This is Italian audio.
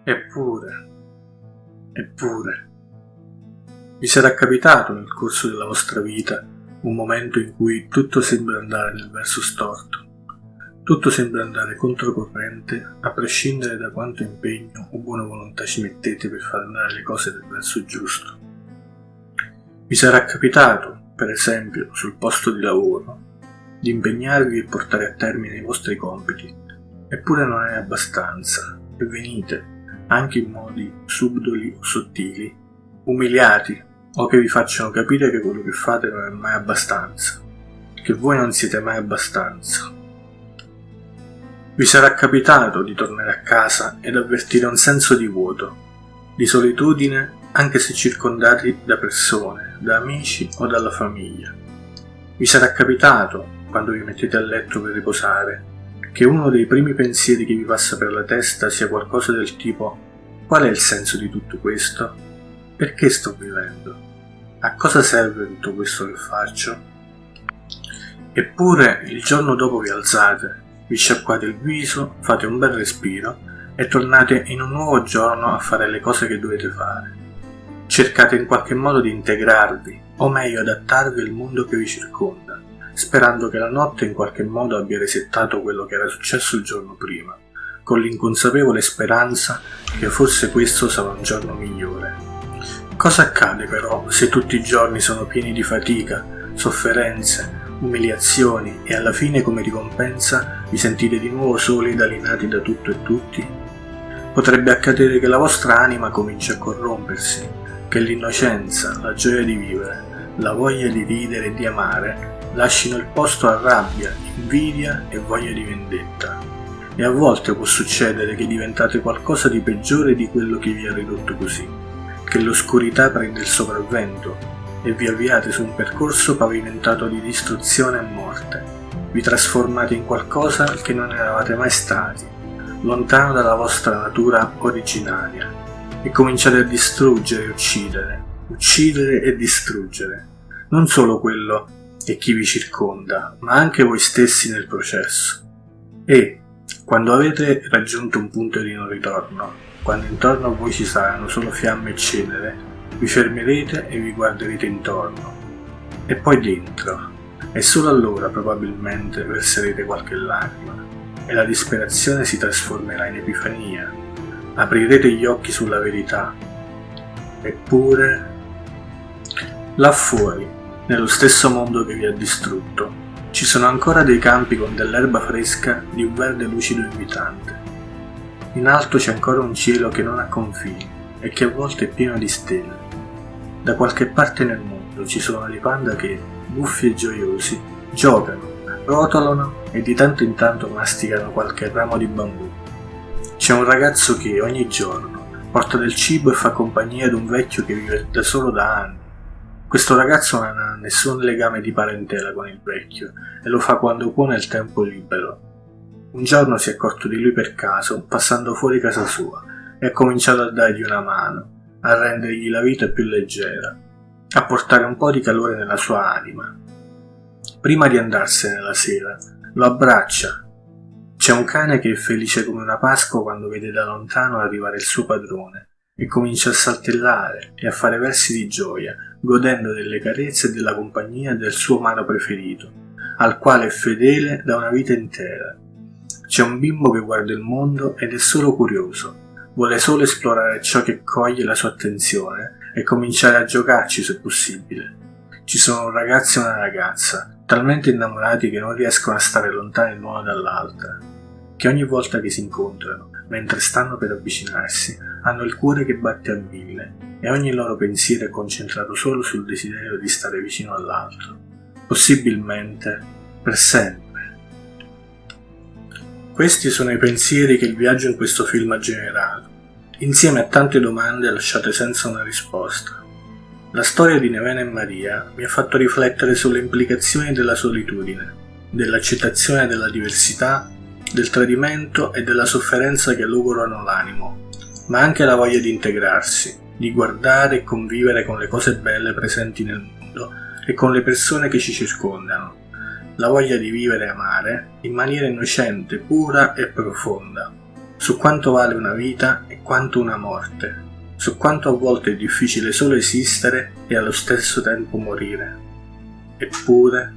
Eppure, vi sarà capitato nel corso della vostra vita un momento in cui tutto sembra andare nel verso storto, tutto sembra andare controcorrente, a prescindere da quanto impegno o buona volontà ci mettete per far andare le cose nel verso giusto. Vi sarà capitato, per esempio, sul posto di lavoro, di impegnarvi e portare a termine i vostri compiti, eppure non è abbastanza, e venite, anche in modi subdoli o sottili, umiliati o che vi facciano capire che quello che fate non è mai abbastanza, che voi non siete mai abbastanza. Vi sarà capitato di tornare a casa ed avvertire un senso di vuoto, di solitudine, anche se circondati da persone, da amici o dalla famiglia. Vi sarà capitato, quando vi mettete a letto per riposare, che uno dei primi pensieri che vi passa per la testa sia qualcosa del tipo: qual è il senso di tutto questo? Perché sto vivendo? A cosa serve tutto questo che faccio? Eppure il giorno dopo vi alzate, vi sciacquate il viso, fate un bel respiro e tornate in un nuovo giorno a fare le cose che dovete fare. Cercate in qualche modo di integrarvi, o meglio adattarvi al mondo che vi circonda, sperando che la notte in qualche modo abbia resettato quello che era successo il giorno prima, con l'inconsapevole speranza che forse questo sarà un giorno migliore. Cosa accade però se tutti i giorni sono pieni di fatica, sofferenze, umiliazioni e alla fine come ricompensa vi sentite di nuovo soli ed alienati da tutto e tutti? Potrebbe accadere che la vostra anima cominci a corrompersi, che l'innocenza, la gioia di vivere, la voglia di ridere e di amare lasciano il posto a rabbia, invidia e voglia di vendetta. E a volte può succedere che diventate qualcosa di peggiore di quello che vi ha ridotto così, che l'oscurità prende il sopravvento e vi avviate su un percorso pavimentato di distruzione e morte. Vi trasformate in qualcosa che non eravate mai stati, lontano dalla vostra natura originaria, e cominciate a distruggere e uccidere e distruggere, non solo quello e chi vi circonda, ma anche voi stessi nel processo. E, quando avete raggiunto un punto di non ritorno, quando intorno a voi ci saranno solo fiamme e cenere, vi fermerete e vi guarderete intorno. E poi dentro, e solo allora probabilmente verserete qualche lacrima, e la disperazione si trasformerà in epifania. Aprirete gli occhi sulla verità. Eppure, là fuori, nello stesso mondo che vi ha distrutto, ci sono ancora dei campi con dell'erba fresca di un verde lucido e invitante. In alto c'è ancora un cielo che non ha confini e che a volte è pieno di stelle. Da qualche parte nel mondo ci sono dei panda che, buffi e gioiosi, giocano, rotolano e di tanto in tanto masticano qualche ramo di bambù. C'è un ragazzo che ogni giorno porta del cibo e fa compagnia ad un vecchio che vive da solo da anni. Questo ragazzo non ha nessun legame di parentela con il vecchio e lo fa quando può nel tempo libero. Un giorno si è accorto di lui per caso, passando fuori casa sua, e ha cominciato a dargli una mano, a rendergli la vita più leggera, a portare un po' di calore nella sua anima. Prima di andarsene la sera, lo abbraccia. C'è un cane che è felice come una Pasqua quando vede da lontano arrivare il suo padrone e comincia a saltellare e a fare versi di gioia, godendo delle carezze e della compagnia del suo umano preferito, al quale è fedele da una vita intera. C'è un bimbo che guarda il mondo ed è solo curioso, vuole solo esplorare ciò che coglie la sua attenzione e cominciare a giocarci se possibile. Ci sono un ragazzo e una ragazza, talmente innamorati che non riescono a stare lontani l'uno dall'altra, che ogni volta che si incontrano, mentre stanno per avvicinarsi, hanno il cuore che batte a 1000 e ogni loro pensiero è concentrato solo sul desiderio di stare vicino all'altro, possibilmente per sempre. Questi sono i pensieri che il viaggio in questo film ha generato, insieme a tante domande lasciate senza una risposta. La storia di Nevena e Maria mi ha fatto riflettere sulle implicazioni della solitudine, dell'accettazione della diversità, del tradimento e della sofferenza che logorano l'animo, ma anche la voglia di integrarsi, di guardare e convivere con le cose belle presenti nel mondo e con le persone che ci circondano, la voglia di vivere e amare in maniera innocente, pura e profonda, su quanto vale una vita e quanto una morte, su quanto a volte è difficile solo esistere e allo stesso tempo morire. Eppure